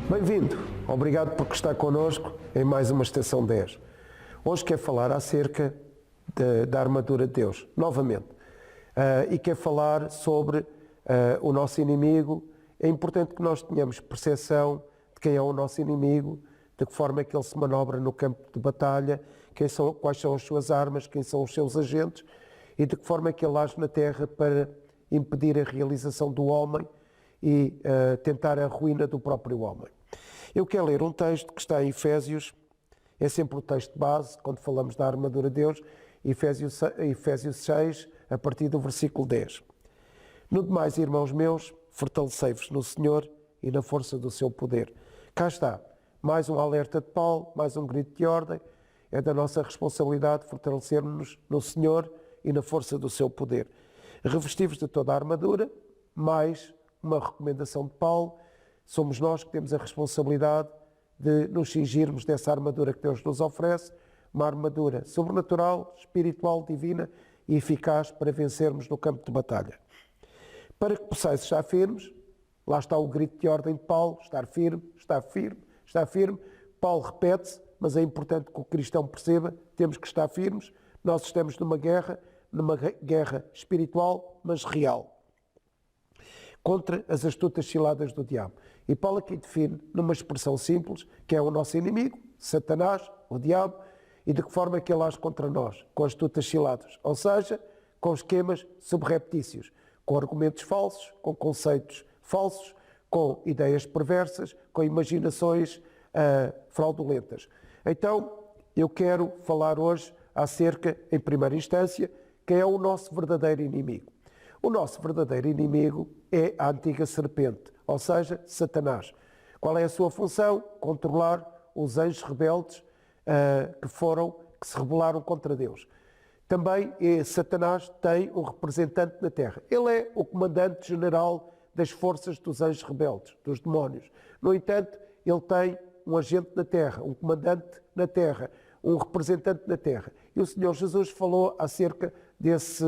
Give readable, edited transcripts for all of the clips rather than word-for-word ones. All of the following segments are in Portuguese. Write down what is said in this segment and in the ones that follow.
Bem-vindo, obrigado por estar connosco em mais uma Estação 10. Hoje quero falar acerca da armadura de Deus, novamente. E quero falar sobre o nosso inimigo. É importante que nós tenhamos percepção de quem é o nosso inimigo, de que forma é que ele se manobra no campo de batalha, quais são as suas armas, quem são os seus agentes e de que forma é que ele age na terra para impedir a realização do homem e tentar a ruína do próprio homem. Eu quero ler um texto que está em Efésios, é sempre o texto base, quando falamos da armadura de Deus, Efésios 6, a partir do versículo 10. No demais, irmãos meus, fortalecei-vos no Senhor e na força do seu poder. Cá está, mais um alerta de Paulo, mais um grito de ordem. É da nossa responsabilidade fortalecermos-nos no Senhor e na força do seu poder. Revesti-vos de toda a armadura, mais uma recomendação de Paulo. Somos nós que temos a responsabilidade de nos cingirmos dessa armadura que Deus nos oferece, uma armadura sobrenatural, espiritual, divina e eficaz para vencermos no campo de batalha. Para que possais estar firmes, lá está o grito de ordem de Paulo, estar firme, estar firme, estar firme. Paulo repete-se, mas é importante que o cristão perceba, temos que estar firmes. Nós estamos numa guerra espiritual, mas real, contra as astutas ciladas do diabo. E Paulo aqui define, numa expressão simples, que é o nosso inimigo, Satanás, o diabo, e de que forma é que ele age contra nós, com astutas ciladas, ou seja, com esquemas subreptícios, com argumentos falsos, com conceitos falsos, com ideias perversas, com imaginações fraudulentas. Então, eu quero falar hoje acerca, em primeira instância, quem é o nosso verdadeiro inimigo. O nosso verdadeiro inimigo é a antiga serpente, ou seja, Satanás. Qual é a sua função? Controlar os anjos rebeldes que se rebelaram contra Deus. Também Satanás tem um representante na terra. Ele é o comandante-general das forças dos anjos rebeldes, dos demónios. No entanto, ele tem um agente na terra, um comandante na terra, um representante na terra. E o Senhor Jesus falou acerca desse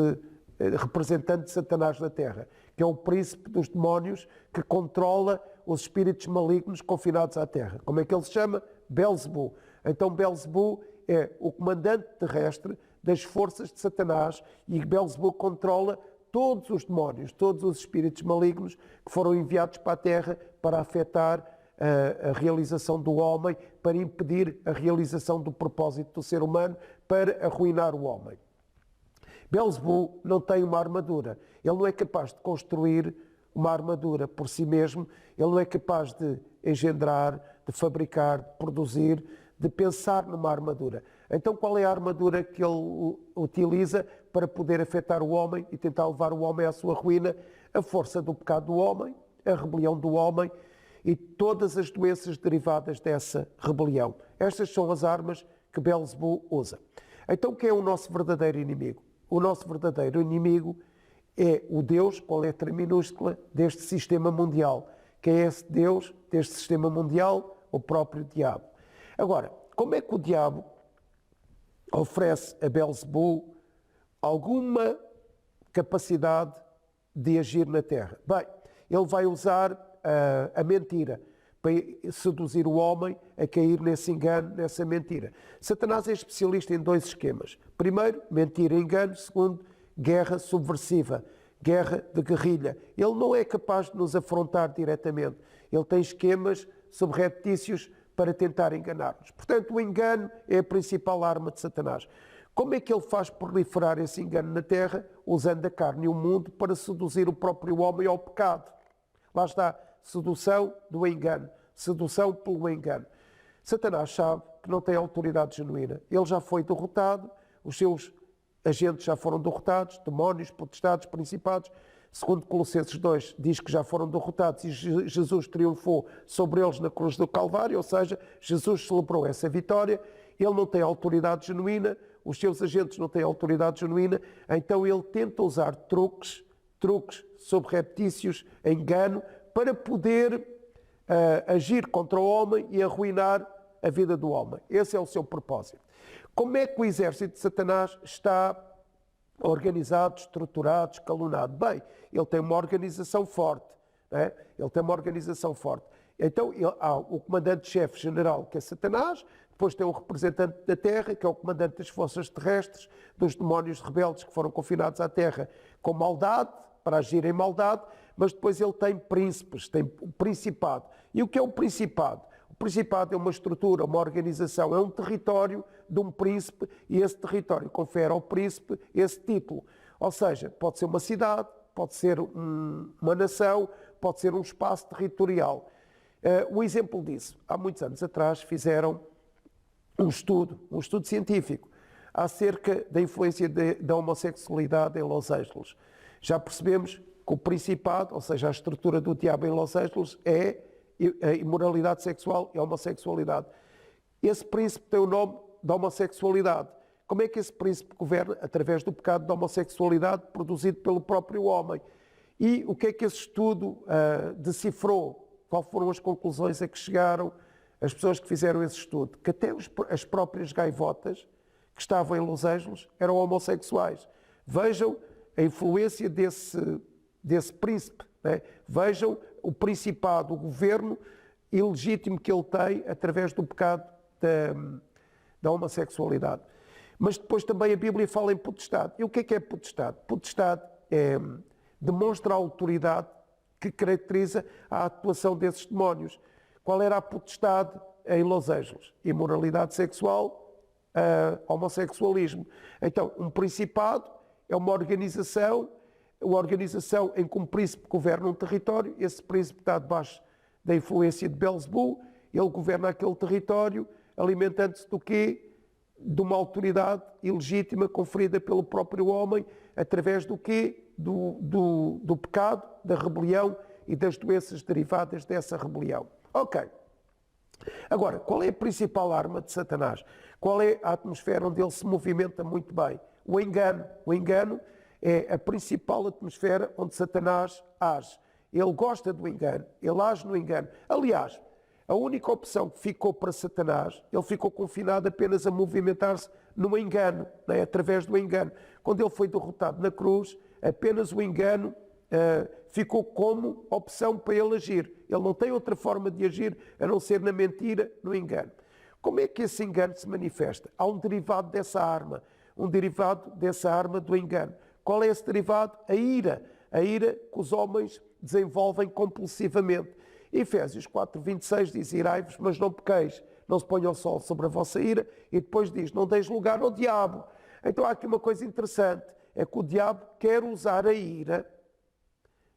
representante de Satanás na terra, que é o príncipe dos demónios que controla os espíritos malignos confinados à terra. Como é que ele se chama? Belzebu. Então Belzebu é o comandante terrestre das forças de Satanás e Belzebu controla todos os demónios, todos os espíritos malignos que foram enviados para a terra para afetar a realização do homem, para impedir a realização do propósito do ser humano, para arruinar o homem. Belzebu não tem uma armadura. Ele não é capaz de construir uma armadura por si mesmo. Ele não é capaz de engendrar, de fabricar, de produzir, de pensar numa armadura. Então qual é a armadura que ele utiliza para poder afetar o homem e tentar levar o homem à sua ruína? A força do pecado do homem, a rebelião do homem e todas as doenças derivadas dessa rebelião. Estas são as armas que Belzebu usa. Então quem é o nosso verdadeiro inimigo? O nosso verdadeiro inimigo é o Deus, com a letra minúscula, deste sistema mundial. Quem é esse Deus deste sistema mundial? O próprio diabo. Agora, como é que o diabo oferece a Belzebu alguma capacidade de agir na terra? Bem, ele vai usar a mentira para seduzir o homem a cair nesse engano, nessa mentira. Satanás é especialista em dois esquemas. Primeiro, mentira e engano. Segundo, guerra subversiva, guerra de guerrilha. Ele não é capaz de nos afrontar diretamente. Ele tem esquemas subreptícios para tentar enganar-nos. Portanto, o engano é a principal arma de Satanás. Como é que ele faz proliferar esse engano na terra? Usando a carne e o mundo para seduzir o próprio homem ao pecado. Lá está. Sedução do engano, sedução pelo engano. Satanás sabe que não tem autoridade genuína. Ele já foi derrotado, os seus agentes já foram derrotados, demónios, potestades, principados. Segundo Colossenses 2, diz que já foram derrotados e Jesus triunfou sobre eles na cruz do Calvário, ou seja, Jesus celebrou essa vitória. Ele não tem autoridade genuína, os seus agentes não têm autoridade genuína, então ele tenta usar truques subreptícios, engano, para poder agir contra o homem e arruinar a vida do homem. Esse é o seu propósito. Como é que o exército de Satanás está organizado, estruturado, escalonado? Bem, ele tem uma organização forte. Ele tem uma organização forte. Então há o comandante-chefe general, que é Satanás, depois tem o representante da terra, que é o comandante das forças terrestres, dos demónios rebeldes que foram confinados à terra com maldade, para agir em maldade, mas depois ele tem príncipes, tem o principado. E o que é o principado? O principado é uma estrutura, uma organização, é um território de um príncipe e esse território confere ao príncipe esse título. Ou seja, pode ser uma cidade, pode ser uma nação, pode ser um espaço territorial. O exemplo disso, há muitos anos atrás fizeram um estudo científico, acerca da influência da homossexualidade em Los Angeles. Já percebemos que o principado, ou seja, a estrutura do diabo em Los Angeles, é a imoralidade sexual e a homossexualidade. Esse príncipe tem o nome da homossexualidade. Como é que esse príncipe governa? Através do pecado da homossexualidade produzido pelo próprio homem. E o que é que esse estudo decifrou? Quais foram as conclusões a que chegaram as pessoas que fizeram esse estudo? Que até as próprias gaivotas que estavam em Los Angeles eram homossexuais. Vejam a influência desse príncipe, né? Vejam o principado, o governo ilegítimo que ele tem através do pecado da homossexualidade. Mas depois também a Bíblia fala em potestade. E o que é potestade? Potestade demonstra a autoridade que caracteriza a atuação desses demónios. Qual era a potestade em Los Angeles? Imoralidade sexual, homossexualismo. Então, um principado é uma organização em que um príncipe governa um território, esse príncipe está debaixo da influência de Belzebu, ele governa aquele território, alimentando-se do quê? De uma autoridade ilegítima conferida pelo próprio homem, através do quê? Do pecado, da rebelião e das doenças derivadas dessa rebelião. Ok. Agora, qual é a principal arma de Satanás? Qual é a atmosfera onde ele se movimenta muito bem? O engano. O engano é a principal atmosfera onde Satanás age. Ele gosta do engano, ele age no engano. Aliás, a única opção que ficou para Satanás, ele ficou confinado apenas a movimentar-se no engano, né? Através do engano. Quando ele foi derrotado na cruz, apenas o engano ficou como opção para ele agir. Ele não tem outra forma de agir a não ser na mentira, no engano. Como é que esse engano se manifesta? Há um derivado dessa arma do engano. Qual é esse derivado? A ira que os homens desenvolvem compulsivamente. Efésios 4:26 diz: irai-vos, mas não pequeis, não se ponha o sol sobre a vossa ira, e depois diz: não deis lugar ao diabo. Então há aqui uma coisa interessante, é que o diabo quer usar a ira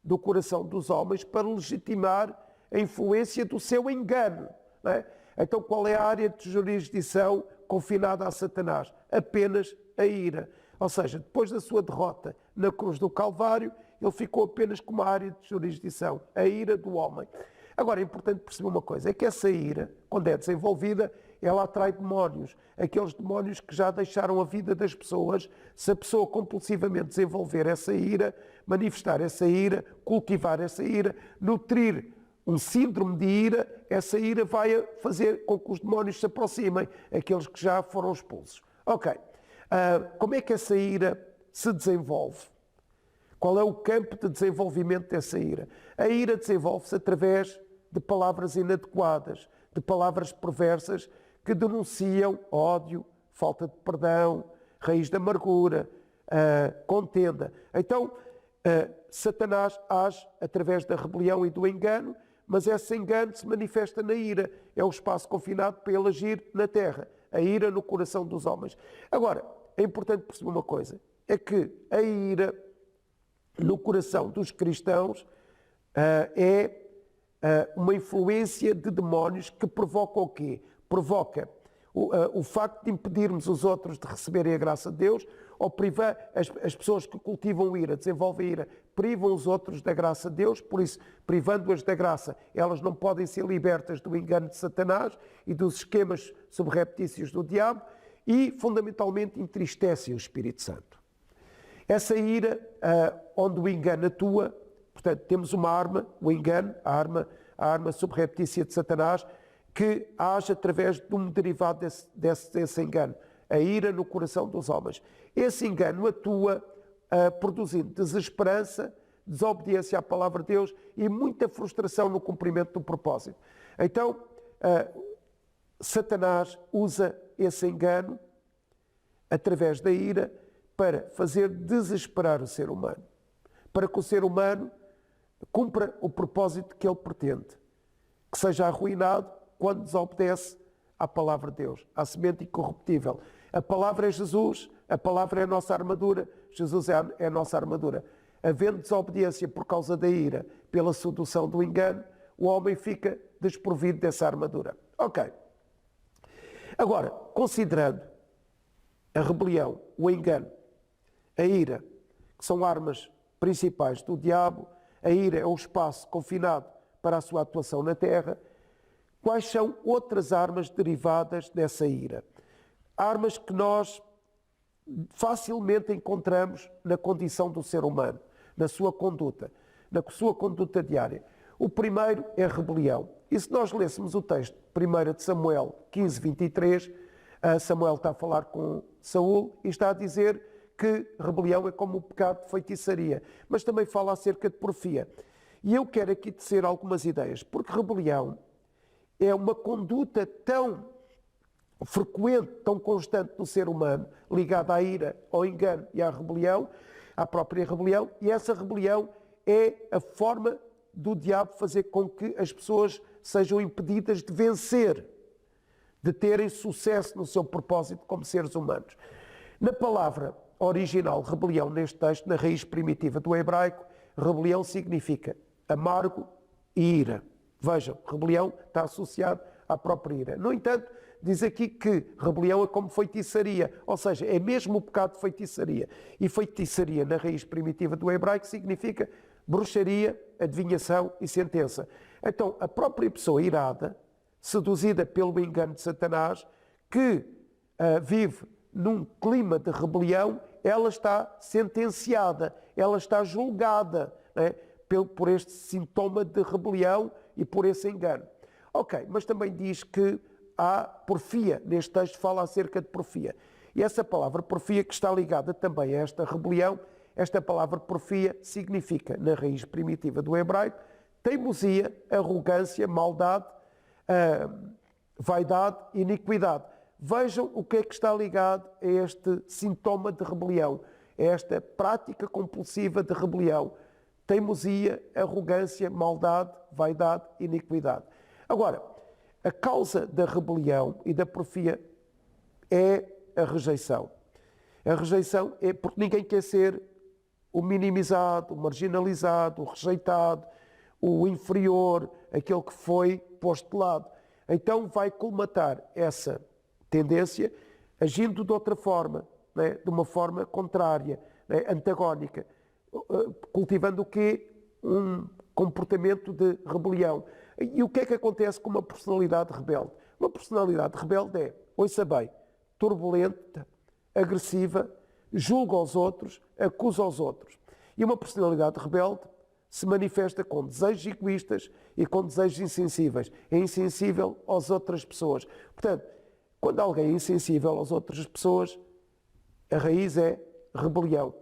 do coração dos homens para legitimar a influência do seu engano. Não é? Então qual é a área de jurisdição confinada a Satanás? Apenas a ira. Ou seja, depois da sua derrota na cruz do Calvário, ele ficou apenas com uma área de jurisdição, a ira do homem. Agora é importante perceber uma coisa, é que essa ira, quando é desenvolvida, ela atrai demónios. Aqueles demónios que já deixaram a vida das pessoas, se a pessoa compulsivamente desenvolver essa ira, manifestar essa ira, cultivar essa ira, nutrir um síndrome de ira, essa ira vai fazer com que os demónios se aproximem, aqueles que já foram expulsos. Ok. Como é que essa ira se desenvolve? Qual é o campo de desenvolvimento dessa ira? A ira desenvolve-se através de palavras inadequadas, de palavras perversas que denunciam ódio, falta de perdão, raiz de amargura, contenda. Então, Satanás age através da rebelião e do engano, mas esse engano se manifesta na ira. É o espaço confinado para ele agir na terra. A ira no coração dos homens. Agora, é importante perceber uma coisa, é que a ira no coração dos cristãos é uma influência de demónios que provoca o quê? Provoca o facto de impedirmos os outros de receberem a graça de Deus, ou privar as pessoas que cultivam ira, desenvolvem ira, privam os outros da graça de Deus, por isso, privando-as da graça, elas não podem ser libertas do engano de Satanás e dos esquemas subreptícios do diabo, e, fundamentalmente, entristecem o Espírito Santo. Essa ira, onde o engano atua, portanto, temos uma arma, o engano, a arma subreptícia de Satanás, que age através de um derivado desse engano, a ira no coração dos homens. Esse engano atua produzindo desesperança, desobediência à palavra de Deus e muita frustração no cumprimento do propósito. Então, Satanás usa esse engano através da ira para fazer desesperar o ser humano, para que o ser humano cumpra o propósito que ele pretende, que seja arruinado quando desobedece à palavra de Deus, à semente incorruptível. A palavra é Jesus, a palavra é a nossa armadura, Jesus é a nossa armadura. Havendo desobediência por causa da ira, pela sedução do engano, o homem fica desprovido dessa armadura. Ok. Agora, considerando a rebelião, o engano, a ira, que são armas principais do diabo, a ira é o espaço confinado para a sua atuação na terra, quais são outras armas derivadas dessa ira? Armas que nós facilmente encontramos na condição do ser humano, na sua conduta diária. O primeiro é a rebelião. E se nós lêssemos o texto 1 de Samuel 15, 23, Samuel está a falar com Saul e está a dizer que rebelião é como o pecado de feitiçaria, mas também fala acerca de porfia. E eu quero aqui tecer algumas ideias, porque rebelião é uma conduta tão frequente, tão constante no ser humano, ligada à ira, ao engano e à rebelião, à própria rebelião, e essa rebelião é a forma do diabo fazer com que as pessoas sejam impedidas de vencer, de terem sucesso no seu propósito como seres humanos. Na palavra original rebelião, neste texto, na raiz primitiva do hebraico, rebelião significa amargo e ira. Vejam, rebelião está associado à própria ira. No entanto, diz aqui que rebelião é como feitiçaria, ou seja, é mesmo o pecado de feitiçaria. E feitiçaria, na raiz primitiva do hebraico, significa bruxaria, adivinhação e sentença. Então, a própria pessoa irada, seduzida pelo engano de Satanás, que vive num clima de rebelião, ela está sentenciada, ela está julgada, né, por este sintoma de rebelião e por esse engano. Ok, mas também diz que há porfia, neste texto fala acerca de porfia. E essa palavra porfia, que está ligada também a esta rebelião, esta palavra porfia significa, na raiz primitiva do hebraico, teimosia, arrogância, maldade, vaidade, iniquidade. Vejam o que é que está ligado a este sintoma de rebelião, a esta prática compulsiva de rebelião. Teimosia, arrogância, maldade, vaidade, iniquidade. Agora, a causa da rebelião e da porfia é a rejeição. A rejeição é porque ninguém quer ser o minimizado, o marginalizado, o rejeitado, o inferior, aquele que foi posto de lado. Então vai colmatar essa tendência agindo de outra forma, né? De uma forma contrária, né? Antagónica, cultivando o quê? Um comportamento de rebelião. E o que é que acontece com uma personalidade rebelde? Uma personalidade rebelde é, ouça bem, turbulenta, agressiva, julga aos outros, acusa aos outros. E uma personalidade rebelde se manifesta com desejos egoístas e com desejos insensíveis. É insensível às outras pessoas. Portanto, quando alguém é insensível às outras pessoas, a raiz é rebelião.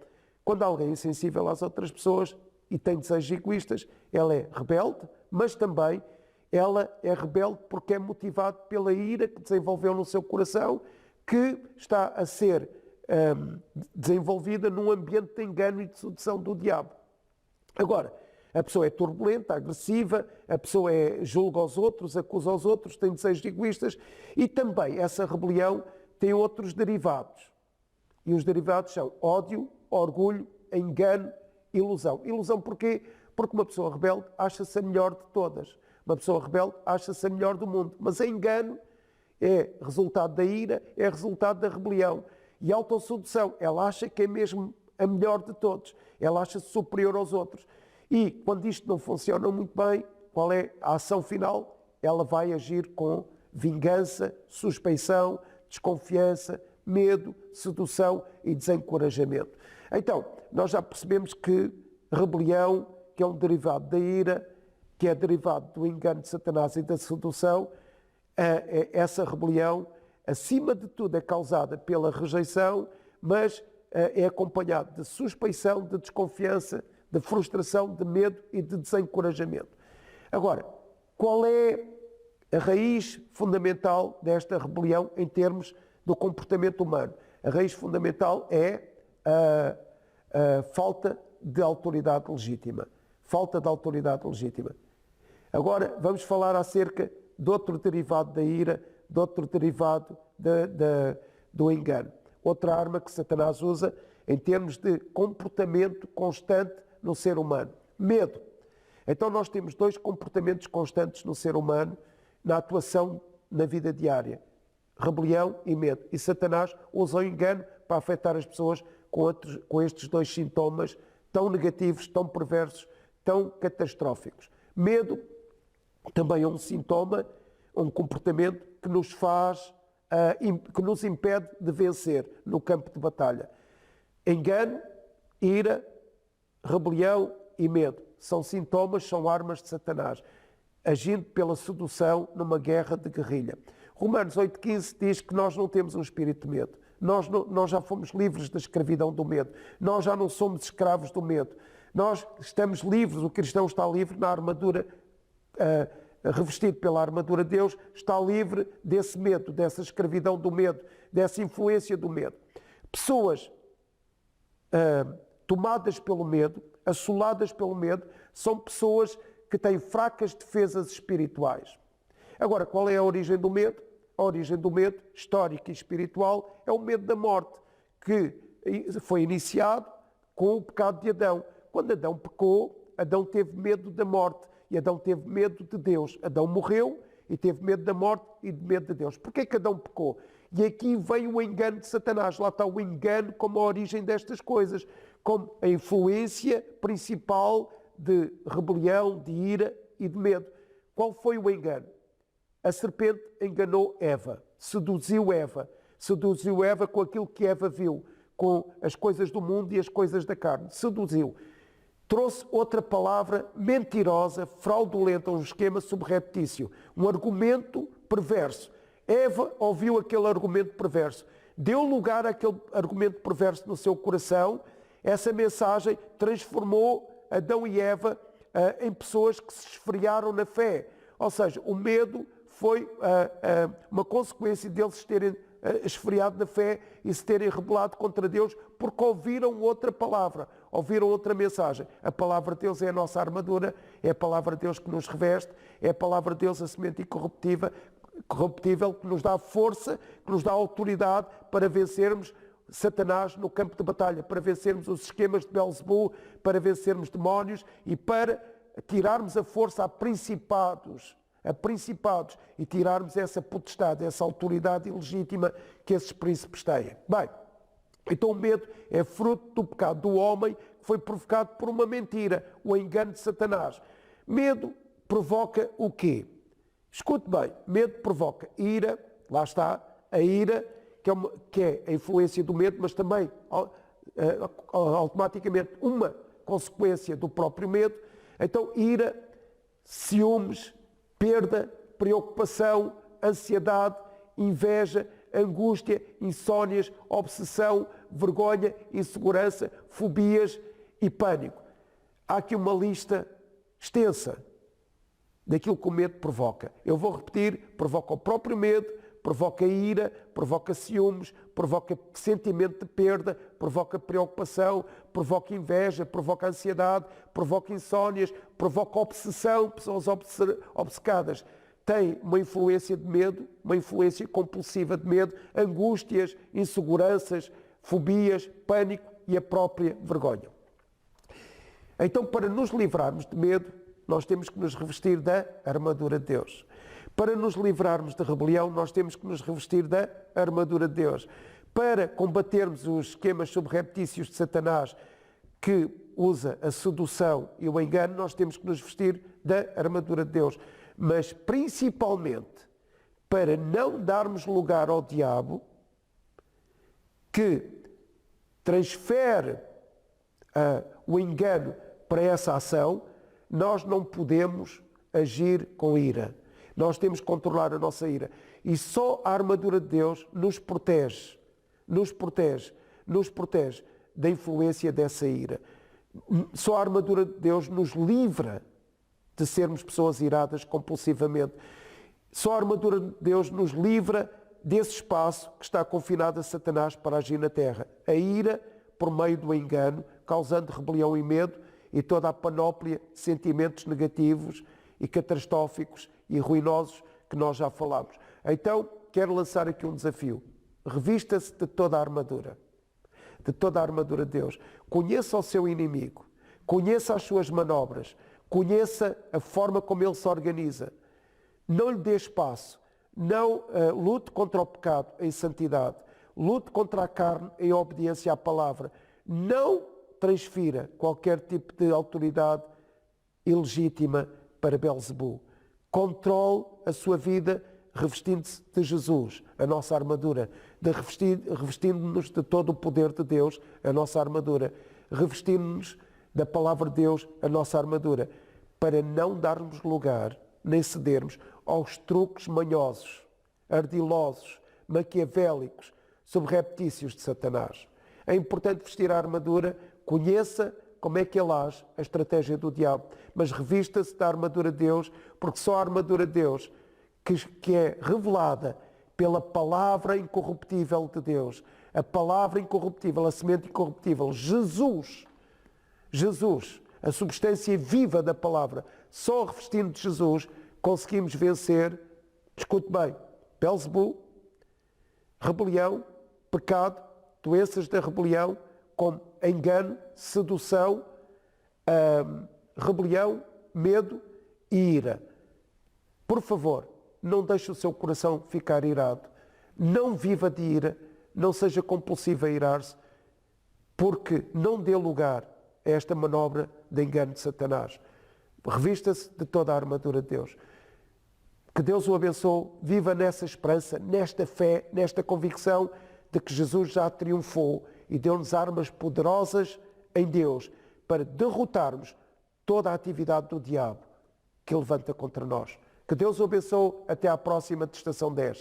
Quando alguém é insensível às outras pessoas e tem desejos egoístas, ela é rebelde, mas também ela é rebelde porque é motivada pela ira que desenvolveu no seu coração, que está a ser desenvolvida num ambiente de engano e de sedução do diabo. Agora, a pessoa é turbulenta, agressiva, a pessoa julga aos outros, acusa aos outros, tem desejos egoístas e também essa rebelião tem outros derivados. E os derivados são ódio, orgulho, engano, ilusão. Ilusão porquê? Porque uma pessoa rebelde acha-se a melhor de todas. Uma pessoa rebelde acha-se a melhor do mundo. Mas a engano é resultado da ira, é resultado da rebelião. E a autossedução, ela acha que é mesmo a melhor de todos. Ela acha-se superior aos outros. E quando isto não funciona muito bem, qual é a ação final? Ela vai agir com vingança, suspeição, desconfiança, medo, sedução e desencorajamento. Então, nós já percebemos que rebelião, que é um derivado da ira, que é derivado do engano de Satanás e da sedução, essa rebelião, acima de tudo, é causada pela rejeição, mas é acompanhado de suspeição, de desconfiança, de frustração, de medo e de desencorajamento. Agora, qual é a raiz fundamental desta rebelião em termos do comportamento humano? A raiz fundamental é a falta de autoridade legítima. Falta de autoridade legítima. Agora, vamos falar acerca de outro derivado da ira, de outro derivado do engano. Outra arma que Satanás usa em termos de comportamento constante no ser humano. Medo. Então nós temos dois comportamentos constantes no ser humano na atuação na vida diária. Rebelião e medo. E Satanás usa o engano para afetar as pessoas com estes dois sintomas tão negativos, tão perversos, tão catastróficos. Medo também é um sintoma, um comportamento que nos faz, que nos impede de vencer no campo de batalha. Engano, ira, rebelião e medo são sintomas, são armas de Satanás, agindo pela sedução numa guerra de guerrilha. Romanos 8,15 diz que nós não temos um espírito de medo. Nós já fomos livres da escravidão do medo. Nós já não somos escravos do medo. Nós estamos livres, o cristão está livre na armadura, revestido pela armadura de Deus, está livre desse medo, dessa escravidão do medo, dessa influência do medo. Pessoas tomadas pelo medo, assoladas pelo medo, são pessoas que têm fracas defesas espirituais. Agora, qual é a origem do medo? A origem do medo, histórica e espiritual, é o medo da morte, que foi iniciado com o pecado de Adão. Quando Adão pecou, Adão teve medo da morte e Adão teve medo de Deus. Adão morreu e teve medo da morte e de medo de Deus. Porquê que Adão pecou? E aqui vem o engano de Satanás. Lá está o engano como a origem destas coisas, como a influência principal de rebelião, de ira e de medo. Qual foi o engano? A serpente enganou Eva, seduziu Eva com aquilo que Eva viu, com as coisas do mundo e as coisas da carne, seduziu. Trouxe outra palavra mentirosa, fraudulenta, um esquema subreptício, um argumento perverso. Eva ouviu aquele argumento perverso, deu lugar àquele argumento perverso no seu coração. Essa mensagem transformou Adão e Eva em pessoas que se esfriaram na fé. Ou seja, o medo foi uma consequência deles se terem esfriado na fé e se terem rebelado contra Deus porque ouviram outra palavra, ouviram outra mensagem. A palavra de Deus é a nossa armadura, é a palavra de Deus que nos reveste, é a palavra de Deus, a semente incorruptível, que nos dá força, que nos dá autoridade para vencermos Satanás no campo de batalha, para vencermos os esquemas de Belzebu, para vencermos demónios e para tirarmos a força a principados e tirarmos essa potestade, essa autoridade ilegítima que esses príncipes têm. Bem, então o medo é fruto do pecado do homem que foi provocado por uma mentira, o engano de Satanás. Medo provoca o quê? Escute bem, medo provoca ira, lá está, a ira, que é a influência do medo, mas também automaticamente uma consequência do próprio medo. Então, ira, ciúmes, perda, preocupação, ansiedade, inveja, angústia, insónias, obsessão, vergonha, insegurança, fobias e pânico. Há aqui uma lista extensa daquilo que o medo provoca. Eu vou repetir: provoca o próprio medo, provoca ira, provoca ciúmes, provoca sentimento de perda, provoca preocupação, provoca inveja, provoca ansiedade, provoca insónias, provoca obsessão, pessoas obcecadas. Tem uma influência de medo, uma influência compulsiva de medo, angústias, inseguranças, fobias, pânico e a própria vergonha. Então, para nos livrarmos de medo, nós temos que nos revestir da armadura de Deus. Para nos livrarmos de rebelião, nós temos que nos revestir da armadura de Deus. Para combatermos os esquemas subreptícios de Satanás, que usa a sedução e o engano, nós temos que nos vestir da armadura de Deus. Mas principalmente para não darmos lugar ao diabo, que transfere o engano para essa ação, nós não podemos agir com ira. Nós temos que controlar a nossa ira. E só a armadura de Deus nos protege da influência dessa ira. Só a armadura de Deus nos livra de sermos pessoas iradas compulsivamente. Só a armadura de Deus nos livra desse espaço que está confinado a Satanás para agir na terra. A ira por meio do engano, causando rebelião e medo e toda a panóplia de sentimentos negativos e catastróficos e ruinosos que nós já falámos. Então, quero lançar aqui um desafio. Revista-se de toda a armadura. De toda a armadura de Deus. Conheça o seu inimigo. Conheça as suas manobras. Conheça a forma como ele se organiza. Não lhe dê espaço. Não lute contra o pecado em santidade. Lute contra a carne em obediência à palavra. Não transfira qualquer tipo de autoridade ilegítima para Belzebu. Controle a sua vida revestindo-se de Jesus, a nossa armadura, revestindo-nos de todo o poder de Deus, a nossa armadura, revestindo-nos da palavra de Deus, a nossa armadura, para não darmos lugar, nem cedermos aos truques manhosos, ardilosos, maquiavélicos, subreptícios de Satanás. É importante vestir a armadura, conheça como é que ele age, a estratégia do diabo, mas revista-se da armadura de Deus, porque só a armadura de Deus, que é revelada pela palavra incorruptível de Deus, a palavra incorruptível, a semente incorruptível, Jesus, a substância viva da palavra, só revestindo de Jesus conseguimos vencer, escute bem, Belzebu, rebelião, pecado, doenças da rebelião, como engano, sedução, rebelião, medo e ira. Por favor, não deixe o seu coração ficar irado. Não viva de ira, não seja compulsivo a irar-se, porque não dê lugar a esta manobra de engano de Satanás. Revista-se de toda a armadura de Deus. Que Deus o abençoe, viva nessa esperança, nesta fé, nesta convicção de que Jesus já triunfou e deu-nos armas poderosas em Deus para derrotarmos toda a atividade do diabo que levanta contra nós. Que Deus o abençoe. Até à próxima de Estação 10.